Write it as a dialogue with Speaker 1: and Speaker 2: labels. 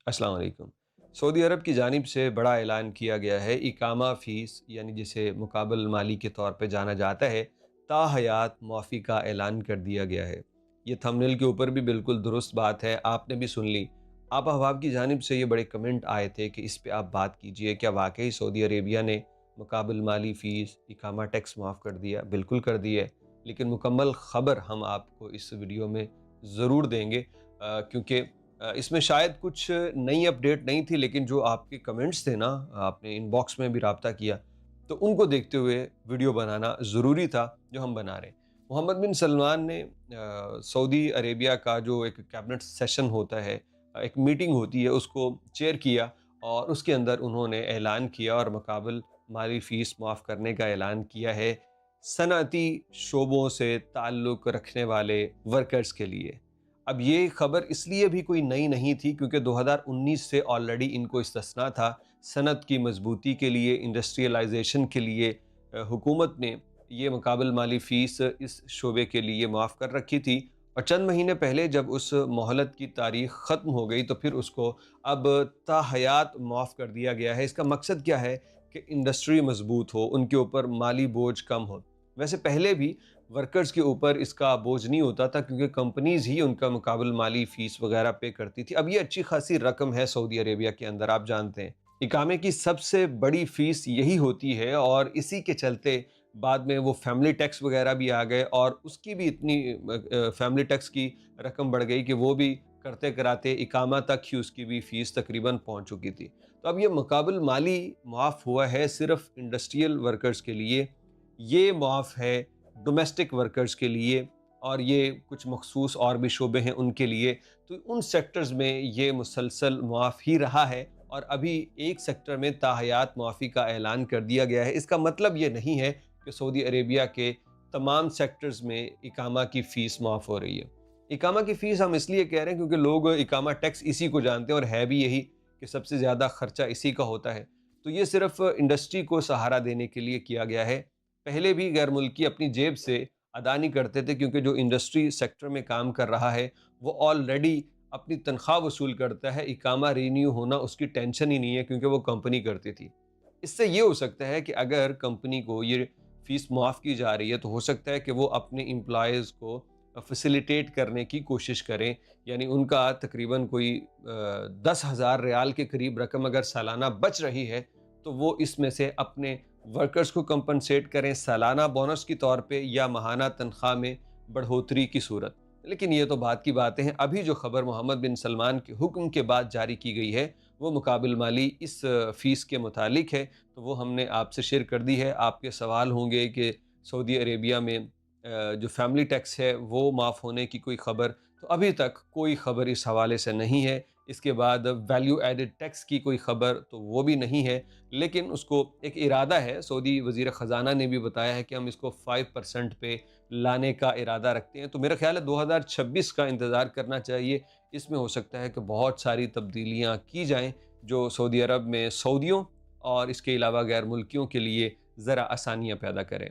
Speaker 1: السلام علیکم۔ سعودی عرب کی جانب سے بڑا اعلان کیا گیا ہے، اقامہ فیس یعنی جسے مقابل مالی کے طور پہ جانا جاتا ہے، تا حیات معافی کا اعلان کر دیا گیا ہے۔ یہ تھمبنیل کے اوپر بھی بالکل درست بات ہے، آپ نے بھی سن لی۔ آپ احباب کی جانب سے یہ بڑے کمنٹ آئے تھے کہ اس پہ آپ بات کیجئے، کیا واقعی سعودی عربیہ نے مقابل مالی فیس اقامہ ٹیکس معاف کر دیا؟ بالکل کر دی ہے، لیکن مکمل خبر ہم آپ کو اس ویڈیو میں ضرور دیں گے، کیونکہ اس میں شاید کچھ نئی اپڈیٹ نہیں تھی، لیکن جو آپ کے کمنٹس تھے نا، آپ نے ان باکس میں بھی رابطہ کیا، تو ان کو دیکھتے ہوئے ویڈیو بنانا ضروری تھا جو ہم بنا رہے ہیں۔ محمد بن سلمان نے سعودی عربیہ کا جو ایک کیبنٹ سیشن ہوتا ہے، ایک میٹنگ ہوتی ہے، اس کو چیئر کیا اور اس کے اندر انہوں نے اعلان کیا اور مقابل مالی فیس معاف کرنے کا اعلان کیا ہے صنعتی شعبوں سے تعلق رکھنے والے ورکرز کے لیے۔ اب یہ خبر اس لیے بھی کوئی نئی نہیں تھی کیونکہ 2019 سے آلریڈی ان کو استثناء تھا، صنعت کی مضبوطی کے لیے، انڈسٹریلائزیشن کے لیے حکومت نے یہ مقابل مالی فیس اس شعبے کے لیے معاف کر رکھی تھی، اور چند مہینے پہلے جب اس مہلت کی تاریخ ختم ہو گئی تو پھر اس کو اب تا حیات معاف کر دیا گیا ہے۔ اس کا مقصد کیا ہے کہ انڈسٹری مضبوط ہو، ان کے اوپر مالی بوجھ کم ہو۔ ویسے پہلے بھی ورکرز کے اوپر اس کا بوجھ نہیں ہوتا تھا کیونکہ کمپنیز ہی ان کا مقابل مالی فیس وغیرہ پے کرتی تھی۔ اب یہ اچھی خاصی رقم ہے سعودی عربیہ کے اندر، آپ جانتے ہیں اقامے کی سب سے بڑی فیس یہی ہوتی ہے، اور اسی کے چلتے بعد میں وہ فیملی ٹیکس وغیرہ بھی آ گئے اور اس کی بھی اتنی فیملی ٹیکس کی رقم بڑھ گئی کہ وہ بھی کرتے کراتے اقامہ تک ہی اس کی بھی فیس تقریباً پہنچ چکی تھی۔ تو اب یہ مقابل مالی معاف ہوا ہے صرف انڈسٹریل ورکرز کے لیے، یہ معاف ہے ڈومیسٹک ورکرز کے لیے، اور یہ کچھ مخصوص اور بھی شعبے ہیں ان کے لیے۔ تو ان سیکٹرز میں یہ مسلسل معاف ہی رہا ہے، اور ابھی ایک سیکٹر میں تا حیات معافی کا اعلان کر دیا گیا ہے۔ اس کا مطلب یہ نہیں ہے کہ سعودی عربیہ کے تمام سیکٹرز میں اقامہ کی فیس معاف ہو رہی ہے۔ اقامہ کی فیس ہم اس لیے کہہ رہے ہیں کیونکہ لوگ اقامہ ٹیکس اسی کو جانتے ہیں، اور ہے بھی یہی کہ سب سے زیادہ خرچہ اسی کا ہوتا ہے۔ تو یہ صرف انڈسٹری کو سہارا دینے کے لیے کیا گیا ہے۔ پہلے بھی غیر ملکی اپنی جیب سے ادا نہیں کرتے تھے، کیونکہ جو انڈسٹری سیکٹر میں کام کر رہا ہے وہ آلریڈی اپنی تنخواہ وصول کرتا ہے، اقامہ رینیو ہونا اس کی ٹینشن ہی نہیں ہے کیونکہ وہ کمپنی کرتی تھی۔ اس سے یہ ہو سکتا ہے کہ اگر کمپنی کو یہ فیس معاف کی جا رہی ہے تو ہو سکتا ہے کہ وہ اپنے امپلائیز کو فیسیلیٹیٹ کرنے کی کوشش کریں، یعنی ان کا تقریباً کوئی 10,000 ریال کے قریب رقم اگر سالانہ بچ رہی ہے تو وہ اس میں سے اپنے ورکرز کو کمپنسیٹ کریں سالانہ بونس کی طور پہ یا ماہانہ تنخواہ میں بڑھوتری کی صورت۔ لیکن یہ تو بات کی باتیں ہیں، ابھی جو خبر محمد بن سلمان کے حکم کے بعد جاری کی گئی ہے وہ مقابل مالی اس فیس کے متعلق ہے، تو وہ ہم نے آپ سے شیئر کر دی ہے۔ آپ کے سوال ہوں گے کہ سعودی عربیہ میں جو فیملی ٹیکس ہے وہ معاف ہونے کی کوئی خبر، تو ابھی تک کوئی خبر اس حوالے سے نہیں ہے۔ اس کے بعد ویلیو ایڈڈ ٹیکس کی کوئی خبر تو وہ بھی نہیں ہے، لیکن اس کو ایک ارادہ ہے، سعودی وزیر خزانہ نے بھی بتایا ہے کہ ہم اس کو 5% پہ لانے کا ارادہ رکھتے ہیں۔ تو میرا خیال ہے 2026 کا انتظار کرنا چاہیے، اس میں ہو سکتا ہے کہ بہت ساری تبدیلیاں کی جائیں جو سعودی عرب میں سعودیوں اور اس کے علاوہ غیر ملکیوں کے لیے ذرا آسانیاں پیدا کریں۔